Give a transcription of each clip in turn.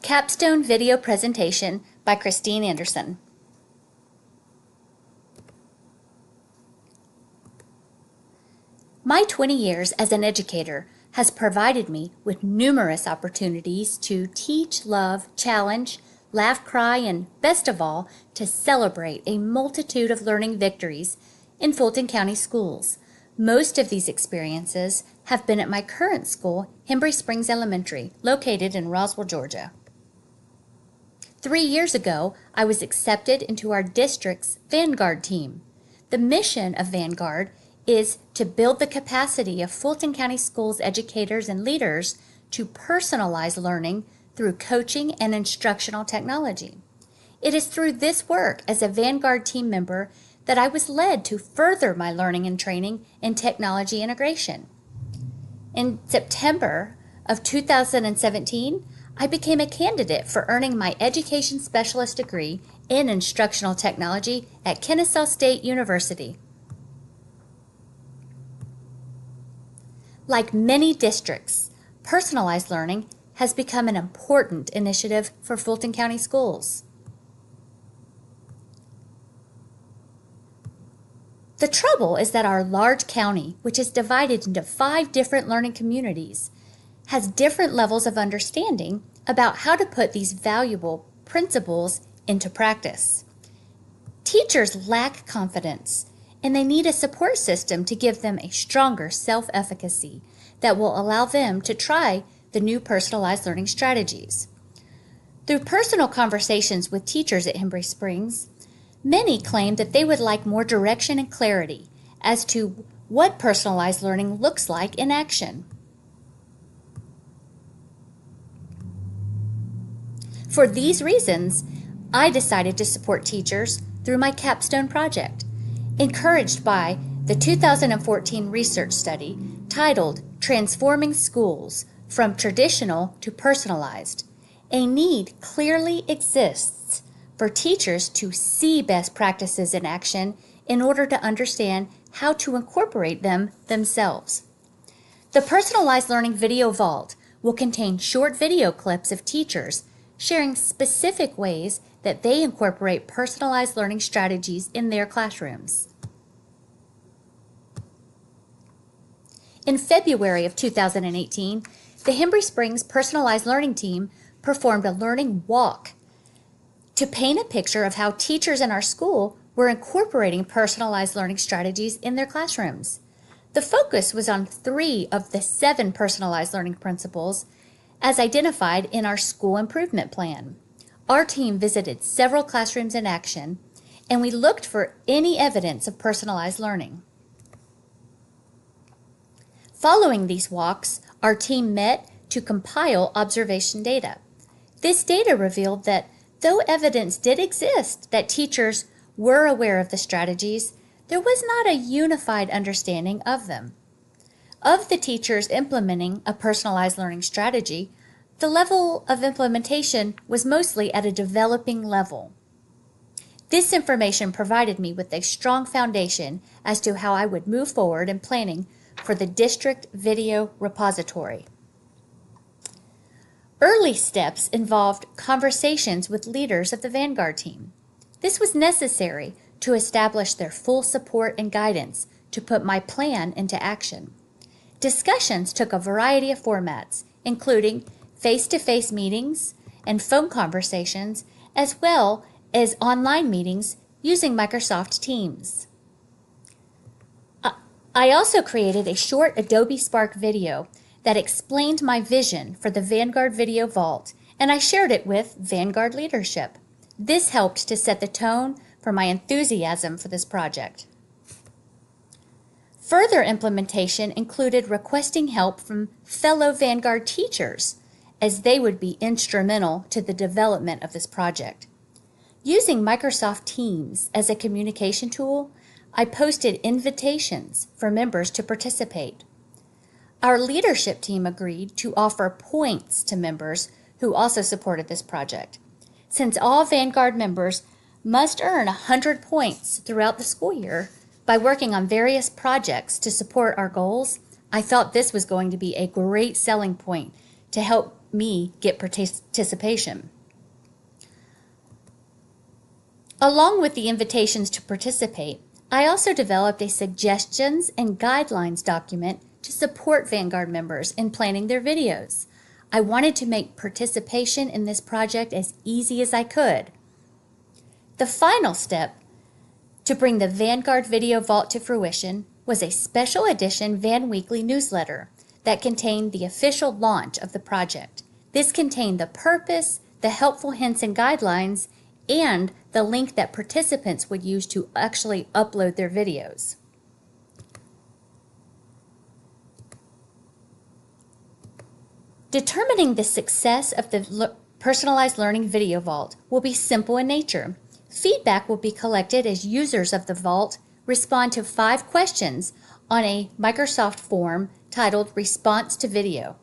Capstone video presentation by Christine Anderson. My 20 years as an educator has provided me with numerous opportunities to teach, love, challenge, laugh, cry, and best of all, to celebrate a multitude of learning victories in Fulton County schools. Most of these experiences have been at my current school, Hembry Springs Elementary, located in Roswell, Georgia. 3 years ago, I was accepted into our district's Vanguard team. The mission of Vanguard is to build the capacity of Fulton County Schools educators and leaders to personalize learning through coaching and instructional technology. It is through this work as a Vanguard team member that I was led to further my learning and training in technology integration. In September of 2017, I became a candidate for earning my Education Specialist degree in Instructional Technology at Kennesaw State University. Like many districts, personalized learning has become an important initiative for Fulton County schools. The trouble is that our large county, which is divided into 5 different learning communities, has different levels of understanding about how to put these valuable principles into practice. Teachers lack confidence, and they need a support system to give them a stronger self-efficacy that will allow them to try the new personalized learning strategies. Through personal conversations with teachers at Hembry Springs, many claim that they would like more direction and clarity as to what personalized learning looks like in action. For these reasons, I decided to support teachers through my Capstone project, encouraged by the 2014 research study titled Transforming Schools from Traditional to Personalized. A need clearly exists for teachers to see best practices in action in order to understand how to incorporate them themselves. The Personalized Learning Video Vault will contain short video clips of teachers sharing specific ways that they incorporate personalized learning strategies in their classrooms. In February of 2018, the Hembry Springs Personalized Learning Team performed a learning walk to paint a picture of how teachers in our school were incorporating personalized learning strategies in their classrooms. The focus was on 3 of the 7 personalized learning principles as identified in our school improvement plan. Our team visited several classrooms in action, and we looked for any evidence of personalized learning. Following these walks, our team met to compile observation data. This data revealed that though evidence did exist that teachers were aware of the strategies, there was not a unified understanding of them. Of the teachers implementing a personalized learning strategy, the level of implementation was mostly at a developing level. This information provided me with a strong foundation as to how I would move forward in planning for the district video repository. Early steps involved conversations with leaders of the Vanguard team. This was necessary to establish their full support and guidance to put my plan into action. Discussions took a variety of formats, including face-to-face meetings and phone conversations, as well as online meetings using Microsoft Teams. I also created a short Adobe Spark video that explained my vision for the Vanguard Video Vault, and I shared it with Vanguard leadership. This helped to set the tone for my enthusiasm for this project. Further implementation included requesting help from fellow Vanguard teachers, as they would be instrumental to the development of this project. Using Microsoft Teams as a communication tool, I posted invitations for members to participate. Our leadership team agreed to offer points to members who also supported this project. Since all Vanguard members must earn 100 points throughout the school year by working on various projects to support our goals, I thought this was going to be a great selling point to help me get participation. Along with the invitations to participate, I also developed a suggestions and guidelines document to support Vanguard members in planning their videos. I wanted to make participation in this project as easy as I could. The final step to bring the Vanguard Video Vault to fruition was a special edition Van Weekly newsletter that contained the official launch of the project. This contained the purpose, the helpful hints and guidelines, and the link that participants would use to actually upload their videos. Determining the success of the Personalized Learning Video Vault will be simple in nature. Feedback will be collected as users of the Vault respond to 5 questions on a Microsoft form titled Response to Video.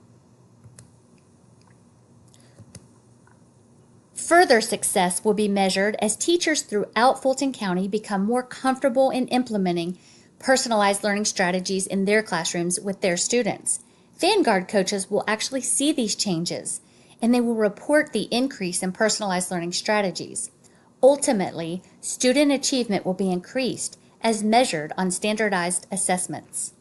Further success will be measured as teachers throughout Fulton County become more comfortable in implementing personalized learning strategies in their classrooms with their students. Vanguard coaches will actually see these changes, and they will report the increase in personalized learning strategies. Ultimately, student achievement will be increased as measured on standardized assessments.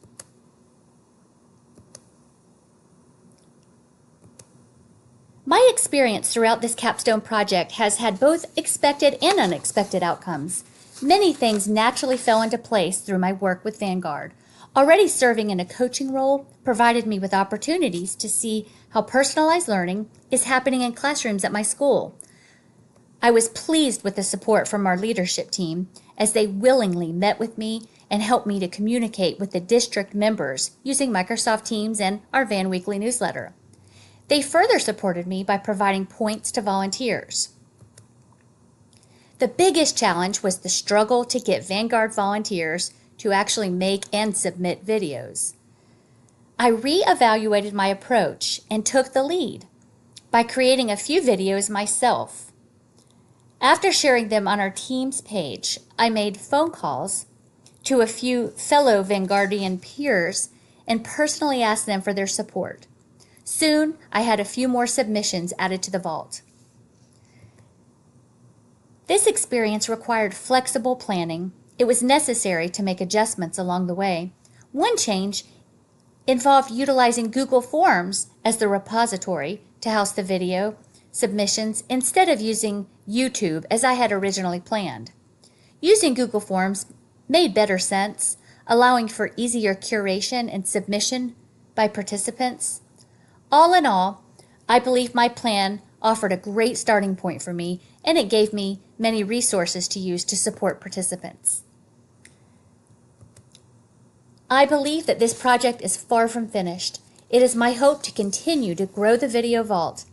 My experience throughout this Capstone project has had both expected and unexpected outcomes. Many things naturally fell into place through my work with Vanguard. Already serving in a coaching role provided me with opportunities to see how personalized learning is happening in classrooms at my school. I was pleased with the support from our leadership team as they willingly met with me and helped me to communicate with the district members using Microsoft Teams and our Van Weekly newsletter. They further supported me by providing points to volunteers. The biggest challenge was the struggle to get Vanguard volunteers to actually make and submit videos. I reevaluated my approach and took the lead by creating a few videos myself. After sharing them on our Teams page, I made phone calls to a few fellow Vanguardian peers and personally asked them for their support. Soon, I had a few more submissions added to the vault. This experience required flexible planning. It was necessary to make adjustments along the way. One change involved utilizing Google Forms as the repository to house the video submissions instead of using YouTube as I had originally planned. Using Google Forms made better sense, allowing for easier curation and submission by participants. All in all, I believe my plan offered a great starting point for me, and it gave me many resources to use to support participants. I believe that this project is far from finished. It is my hope to continue to grow the Video Vault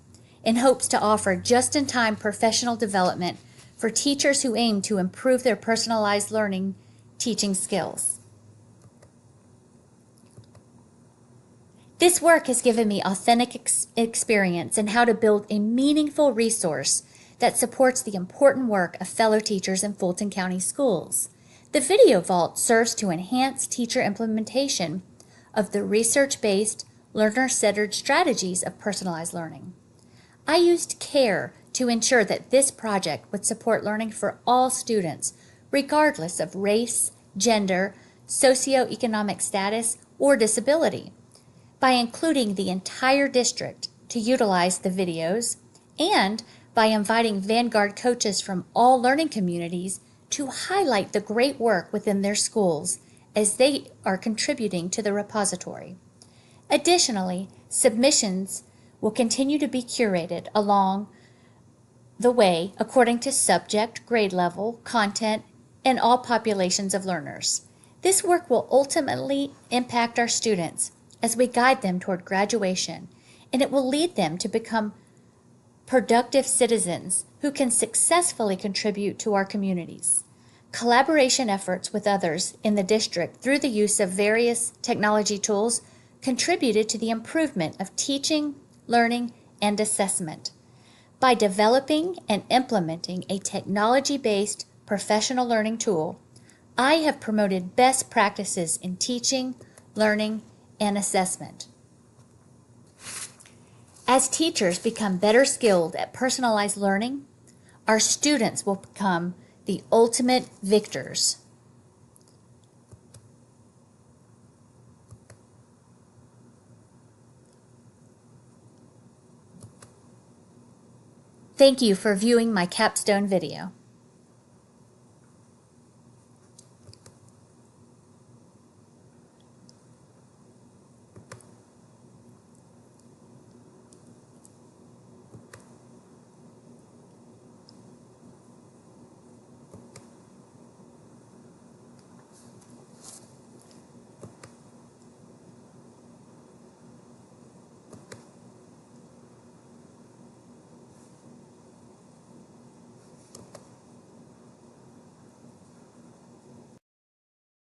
in hopes to offer just-in-time professional development for teachers who aim to improve their personalized learning teaching skills. This work has given me authentic experience in how to build a meaningful resource that supports the important work of fellow teachers in Fulton County schools. The Video Vault serves to enhance teacher implementation of the research-based, learner-centered strategies of personalized learning. I used care to ensure that this project would support learning for all students, regardless of race, gender, socioeconomic status, or disability, by including the entire district to utilize the videos and by inviting Vanguard coaches from all learning communities to highlight the great work within their schools as they are contributing to the repository. Additionally, submissions will continue to be curated along the way according to subject, grade level, content, and all populations of learners. This work will ultimately impact our students as we guide them toward graduation, and it will lead them to become productive citizens who can successfully contribute to our communities. Collaboration efforts with others in the district through the use of various technology tools contributed to the improvement of teaching, learning, and assessment. By developing and implementing a technology-based professional learning tool, I have promoted best practices in teaching, learning, and assessment. As teachers become better skilled at personalized learning, our students will become the ultimate victors. Thank you for viewing my capstone video.